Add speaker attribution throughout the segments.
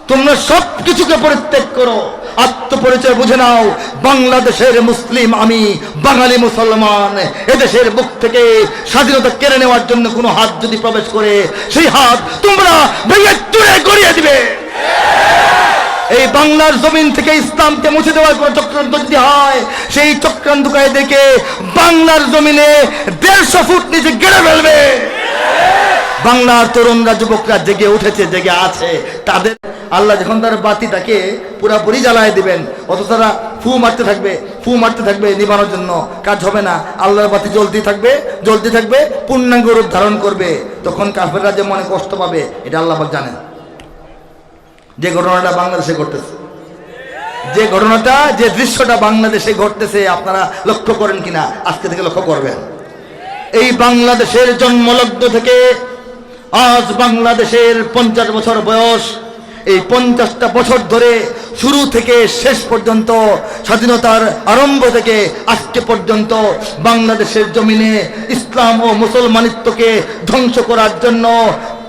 Speaker 1: তোমরা সবকিছুকে পরিত্যাগ করো, আত্মপরিচয় বুঝে নাও, বাংলাদেশের মুসলিম আমি, বাঙালি মুসলমান। এদেশের বুক থেকে স্বাধীনতা কেড়ে নেওয়ার জন্য কোনো হাত যদি প্রবেশ করে, সেই হাত তোমরা ভেঙে চুরে গড়িয়ে দিবে। এই বাংলার জমিন থেকে ইসলামকে মুছে দেওয়ার কোনো চক্রান্ত যদি হয়, সেই চক্রান্তকারী দেখে বাংলার জমিনে 150 ফুট নিচে গেড়ে ফেলবে। বাংলার তরুণরা, যুবকরা জেগে উঠেছে, জেগে আছে। তাদের আল্লাহ যখন তার বাতিটাকে পুরাপুরি জ্বালায় দিবেন, অথচ তারা ফু মারতে থাকবে নিবানোর জন্য, কাজ হবে না। আল্লাহর বাতি জ্বলতেই থাকবে, পূর্ণাঙ্গ রূপ ধারণ করবে। তখন কাফেররা যে মনে কষ্ট পাবে, এটা আল্লাহ পাক জানেন। যে ঘটনাটা বাংলাদেশে ঘটতেছে, যে দৃশ্যটা বাংলাদেশে ঘটতেছে, আপনারা লক্ষ্য করেন কিনা আজকে থেকে লক্ষ্য করবেন। এই বাংলাদেশের জন্মলগ্ন থেকে আজ বাংলাদেশের 50 বছর বয়স, এই 50টা বছর ধরে শুরু থেকে শেষ পর্যন্ত, স্বাধীনতার আরম্ভ থেকে আজকে পর্যন্ত বাংলাদেশের জমিনে ইসলাম ও মুসলমানিত্বকে ধ্বংস করার জন্য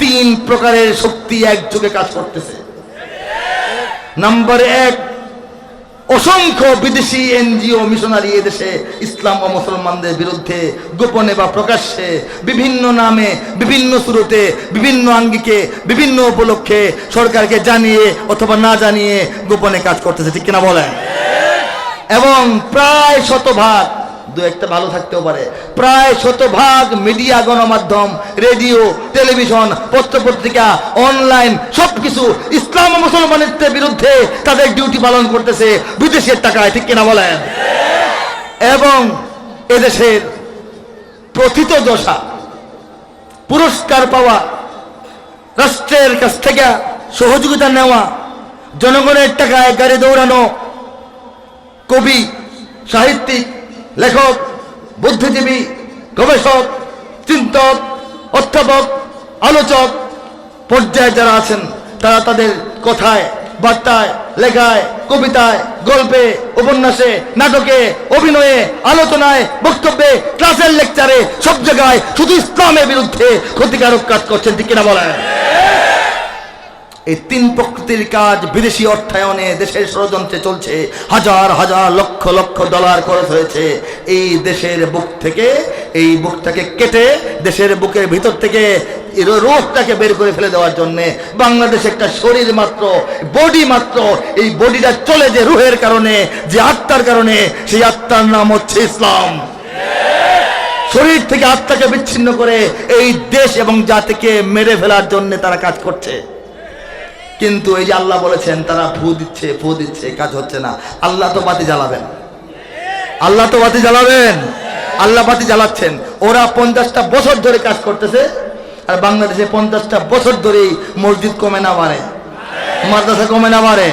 Speaker 1: 3 প্রকারের শক্তি একযোগে কাজ করতেছে। নাম্বার 1, অসংখ্য বিদেশি এনজিও মিশনারি এদেশে ইসলাম ও মুসলমানদের বিরুদ্ধে গোপনে বা প্রকাশ্যে বিভিন্ন নামে, বিভিন্ন শুরুতে, বিভিন্ন আঙ্গিকে, বিভিন্ন উপলক্ষে সরকারকে জানিয়ে অথবা না জানিয়ে গোপনে কাজ করতেছে, ঠিক কিনা বলেন? এবং প্রায় 100% 2-1টা ভালো থাকতেও পারে, প্রায় 100% মিডিয়া, গণমাধ্যম, রেডিও, টেলিভিশন, পত্রপত্রিকা, অনলাইন সবকিছু ইসলাম ও মুসলমানের বিরুদ্ধে তাদের ডিউটি পালন করতেছে বিদেশের টাকায়, ঠিক কিনা বলেন? এবং এদেশের প্রথিতযশা, পুরস্কার পাওয়া, রাষ্ট্রের কাছ থেকে সহযোগিতা নেওয়া, জনগণের টাকায় গাড়ি দৌড়ানো কবি, সাহিত্যিক, লেখক, বুদ্ধিজীবী, গবেষক, চিন্তক, অধ্যাপক, আলোচক পর্যায়ে যারা আছেন, তারা তাদের কথায়, বার্তায়, লেখায়, কবিতায়, গল্পে, উপন্যাসে, নাটকে, অভিনয়ে, আলোচনায়, বক্তব্যে, ক্লাসের লেকচারে, সব জায়গায় শুধু ইসলামের বিরুদ্ধে ক্ষতিকারক কাজ করছেন, ঠিক কিনা বলেন? এই 3 প্রকৃতির কাজ বিদেশি অর্থায়নে দেশের ষড়যন্ত্রে চলছে। হাজার হাজার লক্ষ লক্ষ ডলার খরচ হয়েছে এই দেশের বুক থেকে, এই বুকটাকে কেটে দেশের বুকের ভিতর থেকে রোগটাকে বের করে ফেলে দেওয়ার জন্য। বাংলাদেশ একটা শরীর মাত্র, বডি মাত্র, এই বডিটা চলে যে রুহের কারণে, যে আত্মার কারণে, সেই আত্মার নাম হচ্ছে ইসলাম। শরীর থেকে আত্মাকে বিচ্ছিন্ন করে এই দেশ এবং জাতিকে মেরে ফেলার জন্য তারা কাজ করছে। কিন্তু এই যে আল্লাহ বলেছেন, তারা ফু দিচ্ছে, কাজ হচ্ছে না। আল্লাহ তো বাতি জ্বালাবেন, আল্লাহ বাতি জ্বালাচ্ছেন। ওরা 50টা বছর ধরে কাজ করতেছে, আর বাংলাদেশে 50টা বছর ধরেই মসজিদ কমে না বাড়ে, মাদ্রাসা কমে না বাড়ে,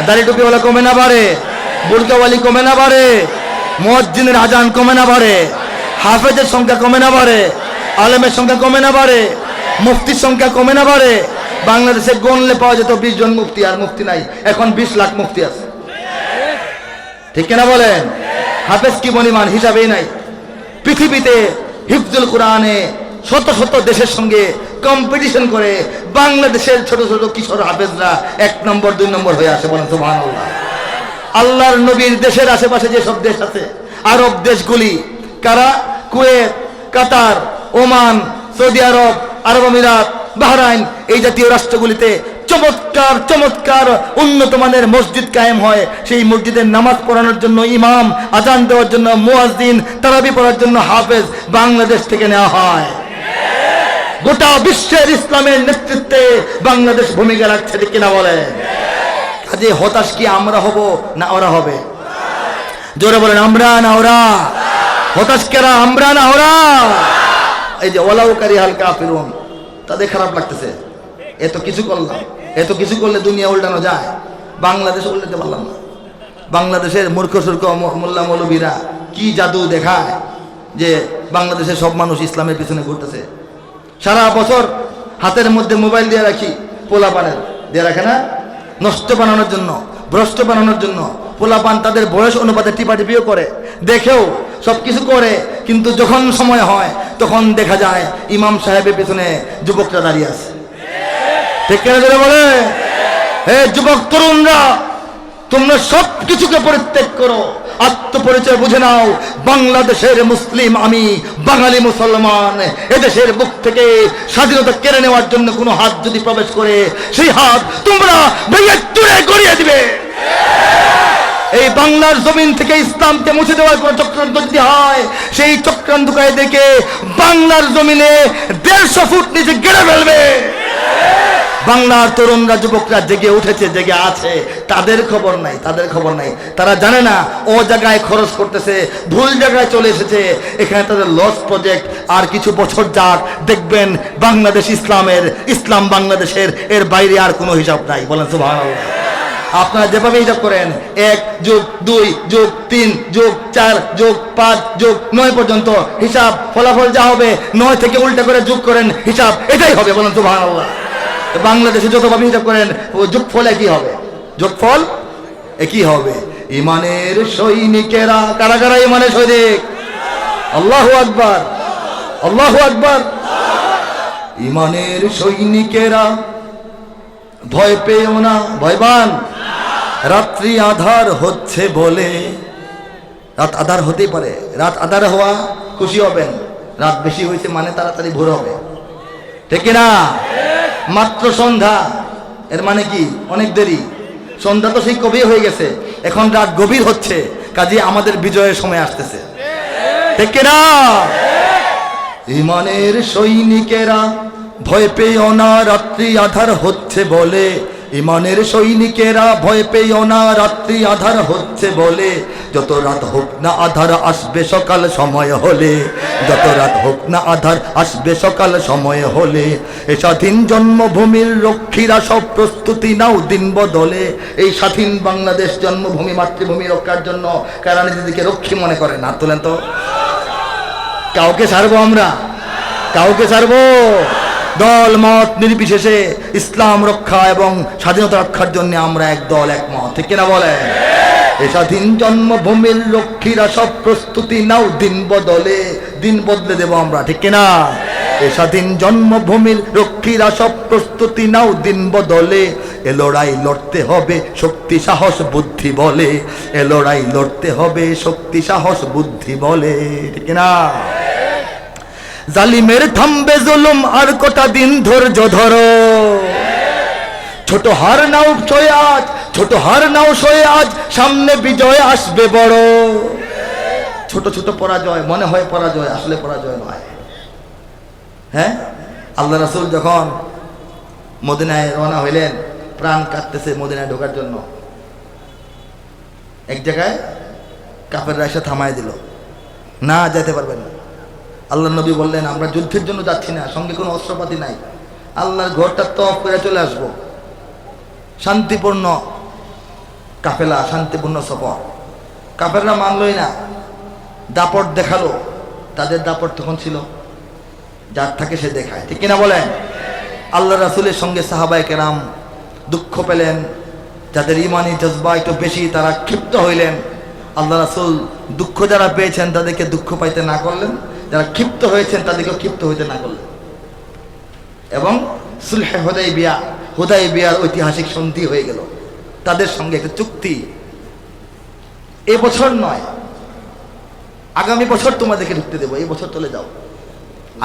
Speaker 1: দাড়ি টুপিওয়ালা কমে না বাড়ে, বুরকাওয়ালি কমে না বাড়ে, মুয়াজ্জিনের আজান কমে না বাড়ে, হাফেজের সংখ্যা কমে না বাড়ে, আলেমের সংখ্যা কমে না বাড়ে, মুফতির সংখ্যা কমে না বাড়ে। বাংলাদেশে গণলে পাওয়া যেত 20 জন মুফতি, আর মুফতি নাই, এখন 20 লাখ মুফতি আছে, ঠিক কিনা বলেন? হাফেজ কি পরিমাণ হিসাবেই নাই। পৃথিবীতে হিফজুল কোরআনে শত শত দেশের সঙ্গে কম্পিটিশন করে বাংলাদেশের ছোট ছোট কিশোর হাফেজরা 1 নম্বর 2 নম্বর হয়ে আসে, বলেন সুবহানাল্লাহ। আল্লাহর নবীর দেশের আশেপাশে যে সব দেশ আছে, আরব দেশগুলি, কারা? কুয়েত, কাতার, ওমান, সৌদি আরব, আরব আমিরাত, বাহরাইন, এই জাতীয় রাষ্ট্রগুলিতে চমৎকার চমৎকার উন্নত মানের মসজিদ কায়েম হয়। সেই মসজিদের নামাজ পড়ানোর জন্য ইমাম, আজান দেওয়ার জন্য মুয়াজ্জিন, তারাবি পড়ার জন্য হাফেজ বাংলাদেশ থেকে নেওয়া হয়। গোটা বিশ্বের ইসলামের নেতৃত্বে বাংলাদেশ ভূমিকা রাখছে, ঠিক কিনা বলে? কাজে হতাশ কি আমরা হব না ওরা হবে? জোরে বলেন, আমরা না ওরা? হতাশ কেরা, আমরা না ওরা? এই যে ওয়ালাউ কারিহাল কাফিরুন, তাদের খারাপ লাগতেছে, এত কিছু করলাম, এত কিছু করলে দুনিয়া উল্টানো যায়, বাংলাদেশ উল্টাতে পারলাম না। বাংলাদেশের মূর্খ সূর্খ মোল্লা মৌলবীরা কি জাদু দেখায় যে বাংলাদেশের সব মানুষ ইসলামের পিছনে ঘুরতেছে। সারা বছর হাতের মধ্যে মোবাইল দিয়ে রাখি, পোলাপানের দিয়ে রাখে না, নষ্ট বানানোর জন্য, ভ্রষ্ট বানানোর জন্য। পোলাপান তাদের বয়স অনুপাতে টিপাটিপিও করে, দেখেও সব কিছু করে, কিন্তু যখন সময় হয় তখন দেখা যায় ইমাম সাহেবের পেছনে যুবকরা দাঁড়িয়ে আছে, ঠিক কেন বলে? হে যুবক তরুণরা, তোমরা সব কিছুকে পরিত্যাগ করো, আত্মপরিচয় বুঝে নাও। বাংলাদেশের মুসলিম আমি, বাঙালি মুসলমান। এদেশের বুক থেকে স্বাধীনতা কেড়ে নেওয়ার জন্য কোনো হাত যদি প্রবেশ করে, সেই হাত তোমরা ভেঙে চুরে গড়িয়ে দিবে। এই বাংলার জমিন থেকে ইসলামকে মুছে দেওয়ার কোনো চক্রান্ত যদি হয়, সেই চক্রান্তকারীদেরকে বাংলার জমিনে 150 ফুট নিচে গেড়ে ফেলবে। বাংলার তরুণরা, যুবকরা জেগে উঠেছে, জেগে আছে, তাদের খবর নাই, তাদের খবর নাই। তারা জানে না ও জায়গায় খরচ করতেছে, ভুল জায়গায় চলে এসেছে। এখানে তাদের লস প্রজেক্ট। আর কিছু বছর যাক, দেখবেন বাংলাদেশ ইসলামের, ইসলাম বাংলাদেশের, এর বাইরে আর কোনো হিসাব নাই। বলেন সুবহানাল্লাহ। আপনারা যেভাবে হিসাব করেন 1 + 2 + 3 + 4 + 5 + 9 পর্যন্ত হিসাব, ফলাফল যা হবে 9 থেকে উল্টা করে যোগ করেন, হিসাব এটাই হবে। বলেন সুবহানাল্লাহ। বাংলাদেশে যতভাবে হিসাব করেন, ও যোগফল একই হবে, যোগফল একই হবে। ইমানের সৈনিকেরা, কারা কারা ইমানের সৈনিক? আল্লাহু আকবার, আল্লাহু আকবার। ইমানের সৈনিকেরা ভয় পেও না, ভয়বান। রাত্রি আধার হচ্ছে বলে, রাত আধার হতেই পারে, রাত আধার হওয়া খুশি হবেন, রাত বেশি হয়েছে মানে তাড়াতাড়ি ভোর হবে, ঠিক না? মাত্র সন্ধ্যা, এর মানে কি অনেক দেরি। সন্ধ্যা তো সেই কবে হয়ে গেছে, এখন রাত গভীর হচ্ছে, কাজে আমাদের বিজয়ের সময় আসতেছে, ঠিক না? ইমানের সৈনিকেরা ভয় পেও না, রাত্রি আধার হচ্ছে বলে। ইমানের সৈনিকেরা ভয় পেও না, রাত্রি আধার হচ্ছে বলে। যত রাত হোক না আধার, আসবে সকাল সময় হলে। যত রাত হোক না আধার, আসবে সকাল সময় হলে। এ স্বাধীন জন্মভূমির রক্ষীরা সব প্রস্তুতি নাও দিন বদলে। এই স্বাধীন বাংলাদেশ জন্মভূমি, মাতৃভূমি রক্ষার জন্য কারা নিজেদেরকে রক্ষী মনে করে? না তোলেন তো। কাউকে ছাড়বো আমরা? কাউকে ছাড়বো? দল মত নির্বিশেষে ইসলাম রক্ষা এবং স্বাধীনতা রক্ষার জন্য আমরা এক দল, একমত, ঠিক কিনা বলেন? এই স্বাধীন জন্মভূমির রক্ষীরা সব প্রস্তুতি নাও দিন বদলে। দিন বদলে দেব আমরা, ঠিক কিনা? এই স্বাধীন জন্মভূমির রক্ষীরা সব প্রস্তুতি নাও দিন বদলে। এ লড়াই লড়তে হবে শক্তি সাহস বুদ্ধি বলে। এ লড়াই লড়তে হবে শক্তি সাহস বুদ্ধি বলে, ঠিক কিনা? জালিমের থামবে জুলুম, আর কটা দিন ধৈর্য ধরো। ছোট হার নাও সয়ে আজ, ছোট হার নাও সয়ে আজ, সামনে বিজয় আসবে বড়। ছোট ছোট পরাজয় মনে হয় পরাজয়, আসলে পরাজয় নয়। হ্যাঁ, আল্লাহ রাসূল যখন মদিনায় রওনা হইলেন, প্রাণ কাঁদতেছে মদিনায় ঢোকার জন্য, এক জায়গায় কাফেররা এসে থামায় দিল, না যেতে পারবেন না। আল্লাহ নবী বললেন, আমরা যুদ্ধের জন্য যাচ্ছি না, সঙ্গে কোনো অস্ত্রপাতি নাই, আল্লাহর ঘরটা তওয়াফ করে চলে আসবো। শান্তিপূর্ণ কাফেলা, শান্তিপূর্ণ সফর। কাফেররা মানলই না, দাপট দেখালো। তাদের দাপট তখন ছিল যার থাকে সে দেখায়, ঠিক কিনা বলেন? আল্লাহ রাসূলের সঙ্গে সাহাবায়ে কেরাম দুঃখ পেলেন, যাদের ইমানি জজবা একটু বেশি, তারা ক্ষিপ্ত হইলেন। আল্লাহ রাসূল দুঃখ যারা পেয়েছেন তাদেরকে দুঃখ পাইতে না করলেন, যারা ক্ষিপ্ত হয়েছেন তাদেরকে ক্ষিপ্ত হইতে না করলেন। এবং সুলহে হুদাইবিয়া, হুদাইবিয়ার ঐতিহাসিক সন্ধি হয়ে গেল তাদের সঙ্গে একটা চুক্তি। এবছর নয়, আগামী বছর তোমাদেরকে ঢুকতে দেবো, এই বছর চলে যাও,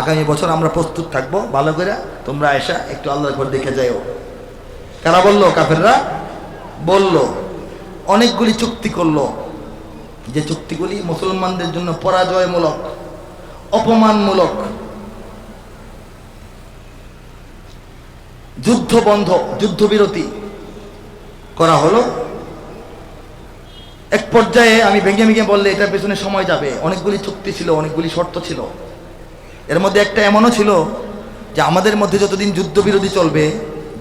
Speaker 1: আগামী বছর আমরা প্রস্তুত থাকবো, ভালো করে তোমরা এসা একটু আল্লাহর ঘর দেখে যাও। কারা বললো? কাফেররা বলল। অনেকগুলি চুক্তি করলো, যে চুক্তিগুলি মুসলমানদের জন্য পরাজয়মূলক, অপমানমূলক। যুদ্ধ বন্ধ, যুদ্ধবিরতি করা হলো। এক পর্যায়ে আমি ভেঙে ভেঙে বললে এটার পেছনে সময় যাবে। অনেকগুলি চুক্তি ছিল, অনেকগুলি শর্ত ছিল। এর মধ্যে একটা এমনও ছিল যে আমাদের মধ্যে যতদিন যুদ্ধবিরতি চলবে,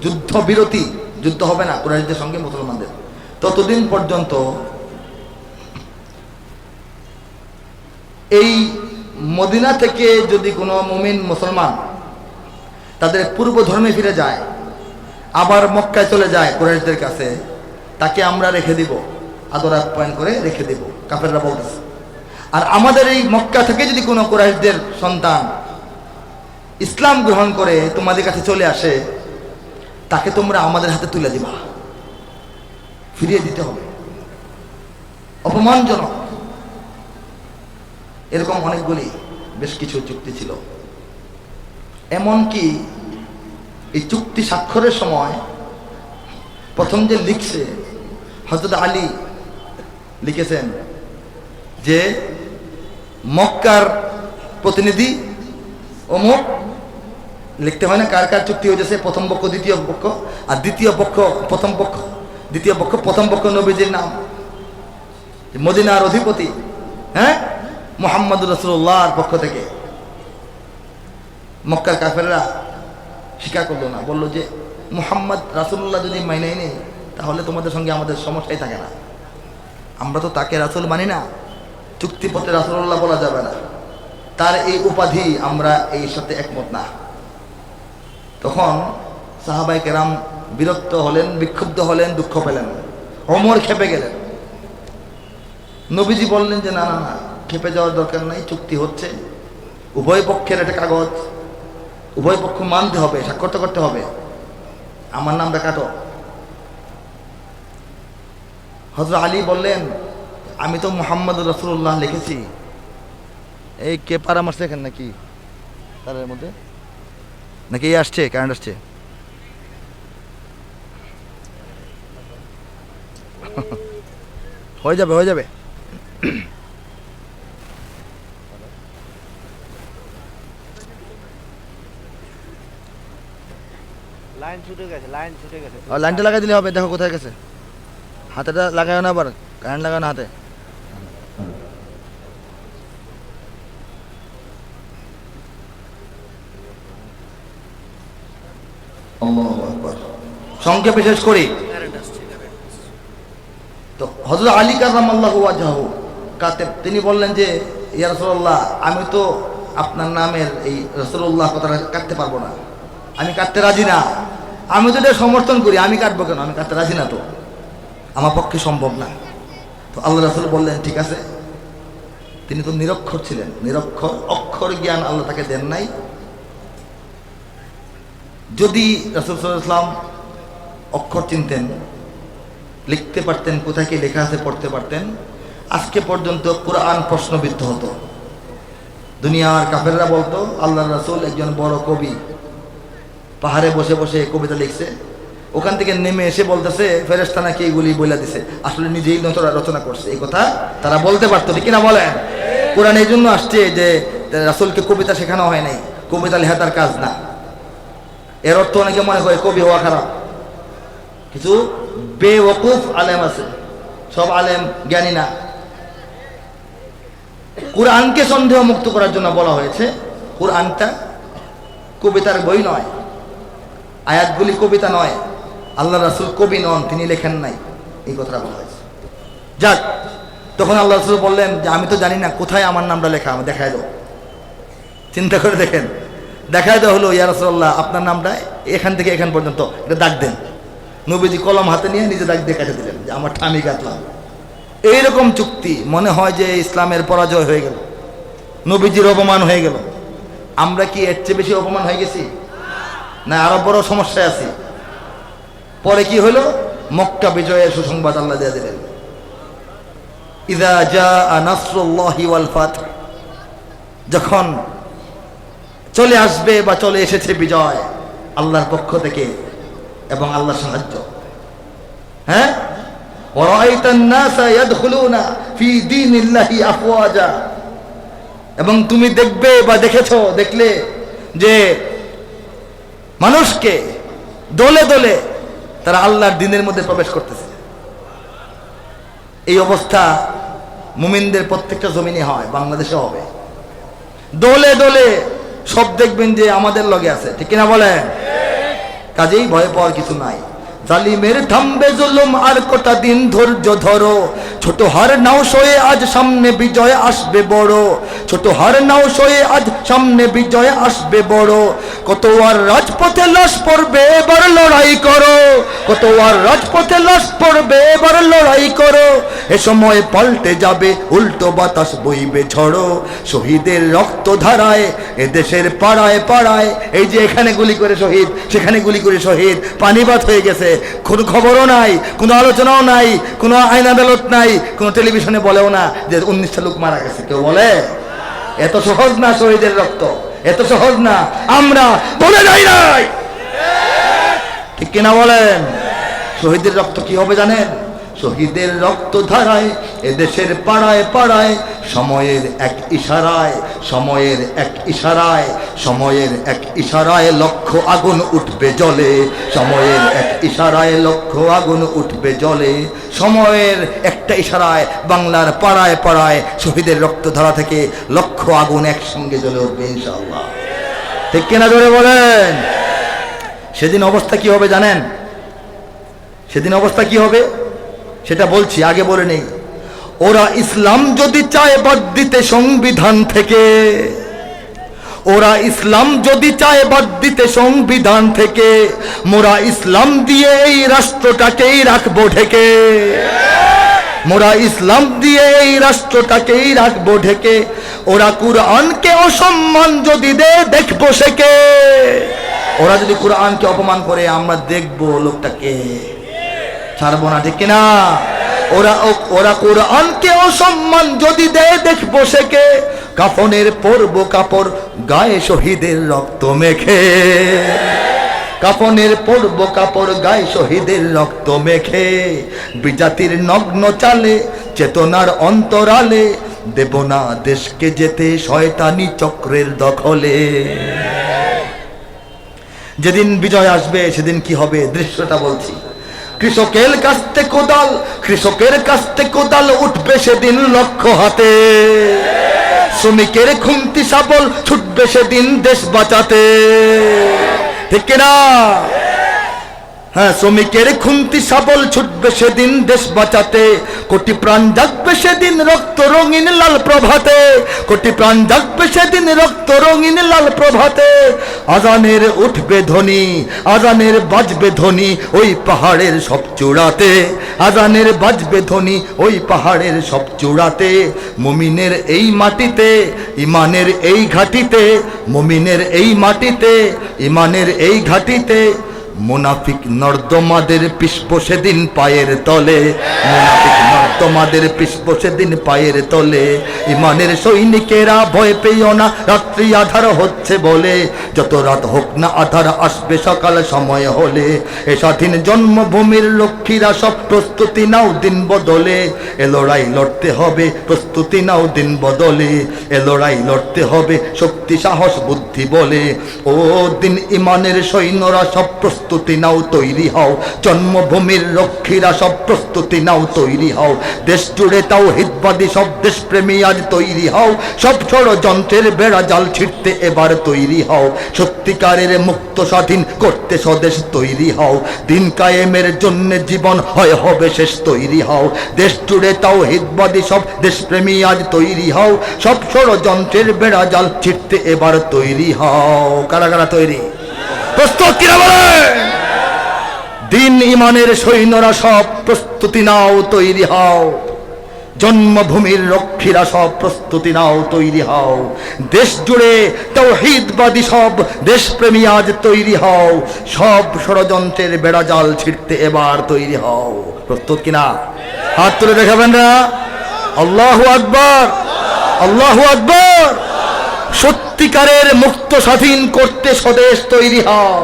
Speaker 1: যুদ্ধবিরতি, যুদ্ধ হবে না কুরাইশদের সঙ্গে মুসলমানদের, ততদিন পর্যন্ত এই মদিনা থেকে যদি কোনো মুমিন মুসলমান তাদের পূর্ব ধর্মে ফিরে যায়, আবার মক্কায় চলে যায় কুরাইশদের কাছে, তাকে আমরা রেখে দিব, আদর আপ্যায়ন করে রেখে দিব, কাফেররা বলতেছে। আর আমাদের এই মক্কা থেকে যদি কোনো কুরাইশদের সন্তান ইসলাম গ্রহণ করে তোমাদের কাছে চলে আসে, তাকে তোমরা আমাদের হাতে তুলে দিবা। ফিরিয়ে দিতে হবে, অপমানজনক। এরকম অনেকগুলি বেশ কিছু চুক্তি ছিল। এমনকি এই চুক্তি স্বাক্ষরের সময় প্রথম যে লিখছে হযরত আলী লিখেছেন যে মক্কার প্রতিনিধি অমুক, লিখতে হয় না কার কার চুক্তি হয়েছে, প্রথম পক্ষ দ্বিতীয় পক্ষ, আর দ্বিতীয় পক্ষ প্রথম পক্ষ, দ্বিতীয় পক্ষ প্রথম পক্ষ নবীজির নাম, মদিনার অধিপতি, হ্যাঁ, মুহাম্মদুর রাসূলুল্লাহর পক্ষ থেকে। মক্কার কাফেররা স্বীকার করলো না, বললো যে মুহাম্মদ রাসূলুল্লাহ যদি মাইনাই নেই তাহলে তোমাদের সঙ্গে আমাদের সমস্যাই থাকে না, আমরা তো তাকে রাসূল মানি না, চুক্তিপত্রে রাসূলুল্লাহ বলা যাবে না, তার এই উপাধি আমরা এই সাথে একমত না। তখন সাহাবায়ে কেরাম বিরক্ত হলেন, বিক্ষুব্ধ হলেন, দুঃখ পেলেন, ওমর খেপে গেলেন। নবীজি বললেন যে না না না, খেপে যাওয়ার দরকার নাই, চুক্তি হচ্ছে, উভয় পক্ষের একটা কাগজ, উভয় পক্ষ মানতে হবে, স্বাক্ষর করতে হবে, আমার নামটা কাটো। হযরত আলী বললেন আমি তো মুহাম্মদুর রাসূলুল্লাহ লিখেছি। এই কে পারা মারছে এখানে নাকি তার মধ্যে, নাকি এই আসছে কারেন্ট আসছে? হয়ে যাবে হয়ে যাবে।
Speaker 2: লাইন ছুটে গেছে, লাইন ছুটে গেছে।
Speaker 1: লাইনটা লাগাই দিলে হবে, দেখো কোথায় গেছে, হাতেটা লাগায় না, আবার কারেন্ট লাগানো হাতে। সংক্ষেপে শেষ করি। তো হযরত আলী কাররামাল্লাহু ওয়াজহাহু কাতেব, তিনি বললেন যে ইয়া রাসূলুল্লাহ, আমি তো আপনার নামের এই রাসূলুল্লাহ কথাটা কাটতে পারবো না, আমি কাটতে রাজি না, আমি তো এটা সমর্থন করি, আমি কাটবো কেন, আমি কাটতে রাজি না, তো আমার পক্ষে সম্ভব না। তো আল্লাহ রাসূল বললেন ঠিক আছে। তিনি তো নিরক্ষর ছিলেন, নিরক্ষর, অক্ষর জ্ঞান আল্লাহ তাকে দেন নাই। যদি রাসূল সাল্লাল্লাহু আলাইহি ওয়াসাল্লাম অক্ষর চিনতেন, লিখতে পারতেন, কোথায় কি লেখা আছে পড়তে পারতেন, আজকে পর্যন্ত কোরআন প্রশ্নবিদ্ধ হতো। দুনিয়ার কাফেররা বলতো আল্লাহর রাসূল একজন বড় কবি, পাহাড়ে বসে বসে কবিতা লিখছে, ওখান থেকে নেমে এসে বলতেছে ফেরেশতা নাকি এগুলি বইলা দিছে, আসলে নিজেই রচনা করছে। এই কথা তারা বলতে পারতো, ঠিক না বলেন? কোরআন এই জন্য আসছে যে রাসূলকে কবিতা শেখানো হয় নাই, কবিতা লেখা তার কাজ না। এর অর্থ অনেকে মনে করে কবি হওয়া খারাপ। কিছু বেওকুফ আলেম আছে, সব আলেম জ্ঞানী না। কোরআনকে সন্দেহ মুক্ত করার জন্য বলা হয়েছে কোরআনটা কবিতার বই নয়, আয়াতগুলি কবিতা নয়, আল্লাহ রাসূল কবি নন, তিনি লেখেন নাই, এই কথাটা বলা হয়েছে। যাক, তখন আল্লাহ রাসূল বললেন যে আমি তো জানি না কোথায় আমার নামটা লেখা, আমার দেখায় দাও। চিন্তা করে দেখেন, দেখায় দেওয়া হলো ইয়া রাসূলুল্লাহ আপনার নামটা এখান থেকে এখান পর্যন্ত এটা দাগ দেন। নবীজি কলম হাতে নিয়ে নিজে দাগ দিয়ে কেটে দিলেন যে আমার ঠামি কাটলাম। এইরকম চুক্তি মনে হয় যে ইসলামের পরাজয় হয়ে গেল, নবীজির অপমান হয়ে গেল। আমরা কি এর চেয়ে বেশি অপমান হয়ে গেছি না আরো বড় সমস্যায় আছি? পরে কি হলো? মক্কা বিজয়ের সুসংবাদ আল্লাহ দিয়ে দিলেন, ইযা জাআ নাসরুল্লাহি ওয়াল ফাত, যখন চলে আসবে বা চলে এসেছে বিজয় আল্লাহর পক্ষ থেকে এবং আল্লাহর সাহায্য। হ্যাঁ, ওয়ারাআইতান নাসা ইয়াদখুলুনা ফি দীনিল্লাহি আফওয়াজা, এবং তুমি দেখবে বা দেখলে যে মানুষকে দলে দলে তারা আল্লাহর দ্বীনের মধ্যে প্রবেশ করতেছে। এই অবস্থা মুমিনদের প্রত্যেকটা জমিনে হয়, বাংলাদেশে হবে। দলে দলে সব দেখবেন যে আমাদের লগে আছে, ঠিক কিনা বলেন? কাজেই ভয় পাওয়ার কিছু নাই। জালিমের থামবে জুলুম আর কটা দিন ধৈর্য ধরো, ছোট হার নাও সয়ে আজ সামনে বিজয় আসবে বড়, ছোট হার নাও সয়ে আজ সামনে বিজয় আসবে বড়, কত আর রাজপথে লাশ পড়বে এবার লড়াই করো, কত আর রাজপথে লাশ পড়বে, এবার লড়াই করো। এ সময় পাল্টে যাবে, উল্টো বাতাস বইবে ঝড়ো। শহীদের রক্ত ধারায় এদেশের পাড়ায় পাড়ায়, এই যে এখানে গুলি করে শহীদ, সেখানে গুলি করে শহীদ, পানিবাদ হয়ে গেছে, কোনো খবরও নাই, কোনো আলোচনাও নাই, কোনো আইন আদালত নাই, কোনো টেলিভিশনে বলেও না যে 19টা লোক মারা গেছে। কেউ বলে? এত সহজ না শহীদের রক্ত, এত সহজ না। আমরা বলে যাই নাই, ঠিক কিনা বলেন? শহীদের রক্ত কি হবে জানেন? শহীদের রক্ত ধারায় এদেশের পাড়ায় পাড়ায়, সময়ের এক ইশারায়, সময়ের এক ইশারায়, সময়ের এক ইশারায় লক্ষ আগুন উঠবে জ্বলে। সময়ের এক ইশারায় লক্ষ আগুন উঠবে জ্বলে। সময়ের একটা ইশারায় বাংলার পাড়ায় পাড়ায় শহীদের রক্তধারা থেকে লক্ষ আগুন একসঙ্গে জ্বলে উঠবে ইনশাআল্লাহ। ঠিক কিনা জোরে বলেন? সেদিন অবস্থা কি হবে জানেন? সেদিন অবস্থা কি হবে সেটা বলছি, আগে বলে নেই। ওরা ইসলাম যদি চায় বাদ দিতে সংবিধান থেকে, ওরা ইসলাম যদি চায় বাদ দিতে সংবিধান থেকে, মোরা ইসলাম দিয়ে এই রাষ্ট্রটাকেই রাখবো ঢেকে। মোরা ইসলাম দিয়ে এই রাষ্ট্রটাকেই রাখবো ঢেকে। ওরা কুরআনকে অসম্মান যদি দেয় দেখবো সেকে। ওরা যদি কুরআনকে অপমান করে আমরা দেখবো লোকটাকে, ছাড়বো না, ঠিক কিনা? ওরা কুরআনকে অসম্মান যদি দেয় দেখবো সেকে। কাফনের পরব কাপড় গায়ে শহীদের রক্ত মেখে। কাফনের পরব কাপড় গায়ে শহীদের রক্ত মেখে। বিজাতির নগ্ন চালে চেতনার অন্তরালে, দেব না দেশকে যেতে শয়তানি চক্রের দখলে। যেদিন বিজয় আসবে সেদিন কি হবে দৃশ্যটা বলছি। কৃষকের কাস্তে কোদাল, কৃষকের কাস্তে কোদাল উঠবে সেদিন লক্ষ্য হাতে। শ্রমিকের খুন্তি শাবল ছুটবে সেদিন দেশ বাঁচাতে, ঠিক কিনা? হ্যাঁ, শ্রমিকের খুন্তি শাবল ছুটবে সেদিন দেশ বাঁচাতে। কোটি প্রাণ জাগবে সেদিন রক্ত রঙিন লাল প্রভাতে। কোটি প্রাণ জাগবে সেদিন রক্ত রঙিন লাল প্রভাতে। আজানের উঠবে ধ্বনি, আজানের বাজবে ধ্বনি ওই পাহাড়ের সব চূড়াতে। আজানের বাজবে ধ্বনি ওই পাহাড়ের সব চূড়াতে। মুমিনের এই মাটিতে, ইমানের এই ঘাটিতে, মুমিনের এই মাটিতে, ইমানের এই ঘাটিতে। মুনাফিক নর্দমাদের পিষব সেদিন পায়ের তলে। মুনাফিক নর্দমাদের পিষব সেদিন পায়ের তলে। ইমানের সৈনিকেরা ভয় পেও না, রাত্রি আধার হচ্ছে বলে। যত রাত হোক না আধার আসবে সকাল সময় হলে। এ স্বাধীন জন্মভূমির লক্ষ্মীরা সব প্রস্তুতি নাও দিন বদলে। এ লড়াই লড়তে হবে, প্রস্তুতি নাও দিন বদলে। এ লড়াই লড়তে হবে শক্তি সাহস বুদ্ধি বলে। ও দিন ইমানের সৈন্যরা সব প্রস্তুতি নাও, তৈরি হও। জন্মভূমির রক্ষীরা সব প্রস্তুতি নাও, তৈরি হও। দেশ জুড়ে তাও হিতবাদী সব দেশপ্রেমী আজ তৈরি হও। সব ষড়যন্ত্রের বেড়া জাল ছিঁড়তে এবার তৈরি হও। সত্যিকারের মুক্ত স্বাধীন করতে স্বদেশ তৈরি হও। দিন কায়েমের জন্য জীবন হয় হবে শেষ, তৈরি হও। দেশ জুড়ে তাও হিতবাদী সব দেশপ্রেমী আজ তৈরি হও। সব ষড়যন্ত্রের বেড়া জাল ছিঁড়তে এবার তৈরি হও। কারা কারা তৈরি? প্রস্তুত কিনা বলেন? দিন ইমানের সৈন্যরা সব প্রস্তুতি নাও, তৈরি হও। জন্মভূমির রক্ষীরা সব প্রস্তুতি নাও, তৈরি হও। দেশ জুড়ে তাওহীদবাদী সব দেশপ্রেমী আজ তৈরি হও। সব ষড়যন্ত্রের বেড়াজাল ছিঁড়তে এবার তৈরি হও। প্রস্তুত কিনা? হাত তুলে দেখাবেন না? আল্লাহু আকবার, আল্লাহু আকবার। সত্যিকারের মুক্ত স্বাধীন করতে স্বদেশ তৈরি হও।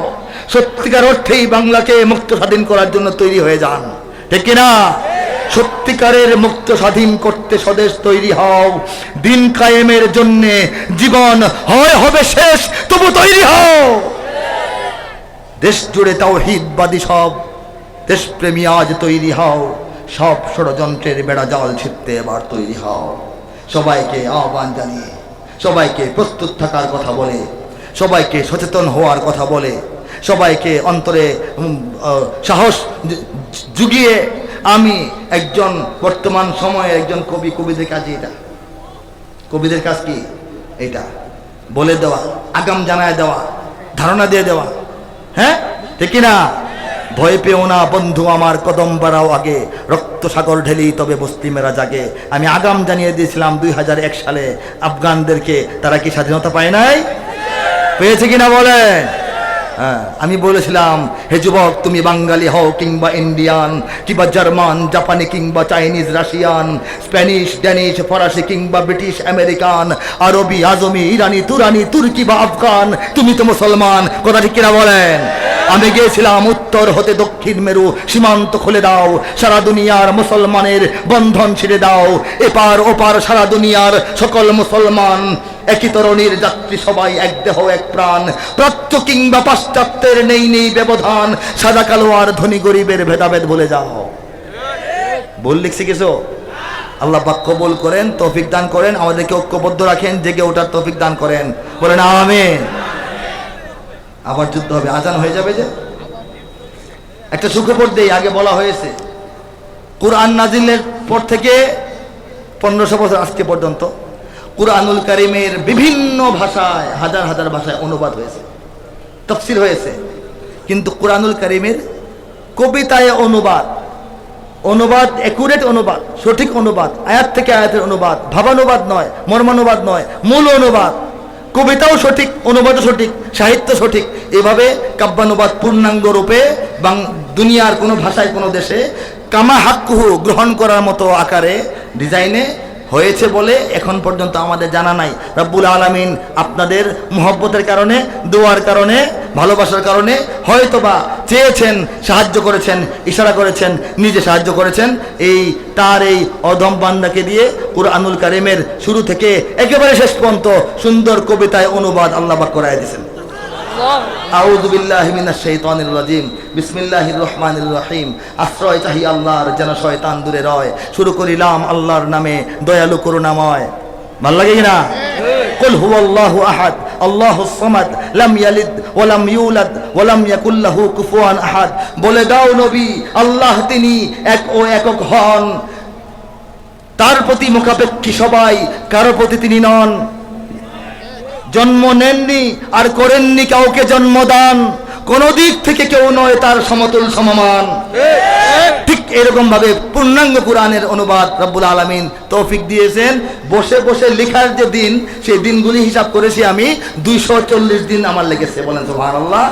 Speaker 1: সত্যিকার অর্থেই বাংলাকে মুক্ত স্বাধীন করার জন্য তৈরি হয়ে যান, ঠিক কিনা? সত্যিকারের মুক্ত স্বাধীন করতে স্বদেশ তৈরি হও। দিন কায়েমের জন্য জীবন হয় হবে শেষ, তবু তৈরি হও। দেশ জুড়ে তাওহীদবাদী সব দেশপ্রেমী আজ তৈরি হও। সব ষড়যন্ত্রের বেড়াজাল ছিঁড়তে এবার তৈরি হও। সবাইকে আহ্বান জানিয়ে, সবাইকে প্রস্তুত থাকার কথা বলে, সবাইকে সচেতন হওয়ার কথা বলে, সবাইকে অন্তরে সাহস জুগিয়ে আমি একজন বর্তমান সময়ে একজন কবিদের কাজ এটা, কবিদের কাজ কি এটা বলে দেওয়া, আগাম জানায় দেওয়া, ধারণা দিয়ে দেওয়া, হ্যাঁ ঠিক না? ভয় পেও না বন্ধু আমার, কদম বাড়াও আগে, রক্ত সাগর ঢেলি তবে মুসলিমেরা জাগে। আমি আগাম জানিয়ে দিয়েছিলাম 2001 সালে আফগানদেরকে, তারা কি স্বাধীনতা পায় নাই? পেয়েছে কিনা বলেন? হ্যাঁ, আমি বলেছিলাম হে যুবক, তুমি বাঙালি হও কিংবা ইন্ডিয়ান কিংবা জার্মান জাপানি কিংবা চাইনিজ রাশিয়ান স্প্যানিশ ড্যানিশ ফরাসি কিংবা ব্রিটিশ আমেরিকান আরবি আজমি ইরানি তুরানি তুর্কি বা আফগান, তুমি তো মুসলমান। কথা ঠিক কিনা বলেন? আমি গিয়েছিলাম উত্তর হতে দক্ষিণ মেরু সীমান্ত খুলে দাও, সারা দুনিয়ার মুসলমানের বন্ধন ছিঁড়ে দাও, এপার ওপার সারা দুনিয়ার সকল মুসলমান একই তরণীর যাত্রী, সবাই এক দেহ এক প্রাণ, প্রাচ্য কিংবা পাশ্চাত্যের নেই নেই ব্যবধান, সাদা কালো আর ধনী গরিবের ভেদাভেদ ভুলে যাও। বল লিখছি কিছু? আল্লাহ পাক কবুল করেন, তৌফিক দান করেন, আমাদেরকে ঐক্যবদ্ধ রাখেন, জেগে ওঠার তৌফিক দান করেন, বলেন আমিন। আবার যুদ্ধ হবে, আজান হয়ে যাবে যে। একটা সুখবর দেই, আগে বলা হয়েছে কুরআন নাজিলের পর থেকে 1500 বছর আজকে পর্যন্ত কুরআনুল কারীমের বিভিন্ন ভাষায়, হাজার হাজার ভাষায় অনুবাদ হয়েছে, তাফসীর হয়েছে, কিন্তু কুরআনুল কারীমের কবিতায় অনুবাদ একুরেট অনুবাদ, সঠিক অনুবাদ, আয়াত থেকে আয়াতের অনুবাদ, ভাবানুবাদ নয়, মর্মানুবাদ নয়, মূল অনুবাদ, কবিতাও সঠিক, অনুবাদও সঠিক, সাহিত্য সঠিক, এভাবে কাব্যানুবাদ পূর্ণাঙ্গ রূপে দুনিয়ার কোনো ভাষায় কোনো দেশে কামা হাক্কুহু গ্রহণ করার মতো আকারে ডিজাইনে হয়েছে বলে এখন পর্যন্ত আমাদের জানা নাই। রব্বুল আলামিন আপনাদের মুহব্বতের কারণে, দোয়ার কারণে, ভালোবাসার কারণে হয়তোবা চেয়েছেন, সাহায্য করেছেন, ইশারা করেছেন, নিজে সাহায্য করেছেন, তার এই অদম বান্দাকে দিয়ে কুরআনুল কারীমের শুরু থেকে একেবারে শেষ পর্যন্ত সুন্দর কবিতায় অনুবাদ আল্লাহ পাক করায় দিয়েছেন। আউযু বিল্লাহি মিনাশ শাইতানির রাজিম, বিসমিল্লাহির রহমানির রহিম। আশ্রয় চাহি আল্লাহর, যেন শয়তান দূরে রয়, শুরু করিলাম আল্লাহর নামে, দয়ালু করুণাময়। ভাল লাগে কিনা? কুল হুয়াল্লাহু আহাদ আল্লাহুস সামাদ লাম ইয়ালিদ ওয়া লাম ইউলাদ ওয়া লাম ইয়াকুল লাহু কুফুয়ান আহাদ। বলে দাও নবী, আল্লাহ তিনি এক ও একক হন, তার প্রতি মুখাপেক্ষী সবাই, কারো প্রতি তিনি নন, জন্ম নেননি আর করেননি কাউকে জন্মদান, কোন দিক থেকে কেউ নয় তার সমতুল সমমান। ঠিক এরকম ভাবে পূর্ণাঙ্গ কুরআনের অনুবাদ রব্বুল আলামিন তৌফিক দিয়েছেন। বসে বসে লেখার যে দিন, সেই দিনগুলি হিসাব করেছি আমি, 240 দিন আমার লেগেছে, বলেন সুবহানাল্লাহ।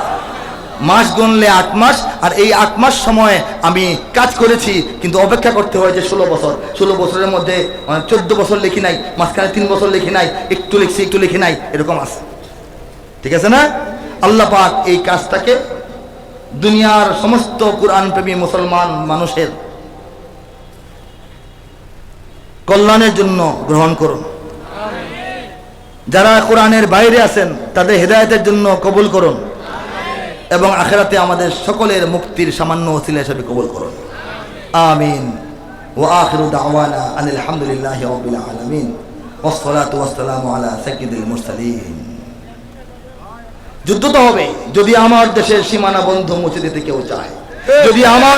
Speaker 1: মাস গুনলে 8 মাস, আর এই 8 মাস সময় আমি কাজ করেছি, কিন্তু অপেক্ষা করতে হয়েছে 16 বছরের মধ্যে 14 বছর লিখি নাই, মাঝখানে 3 বছর লিখি নাই, একটু লিখছি একটু লিখি নাই, এরকম আছে। ঠিক আছে না? আল্লাহ পাক এই কাজটাকে দুনিয়ার সমস্ত কুরআন প্রেমী মুসলমান মানুষের কল্যাণের জন্য গ্রহণ করুন। যারা কোরআনের বাইরে আছেন তাদের হেদায়েতের জন্য কবুল করুন, এবং আখিরাতে আমাদের সকলের মুক্তির সামান্য ওসিলা হিসেবে কবুল করুন। আমিন। ওয়া আখিরু দাওয়ানা আনিল হামদুলিল্লাহি রাব্বিল আলামিন ওয়াসসালাতু ওয়াসসালামু আলা সাইয়্যিদিল মুরসালিন। যুদ্ধ তো হবে, যদি আমার দেশের সীমানা বন্ধ মুছে দিতে কেউ চায়, যদি আমার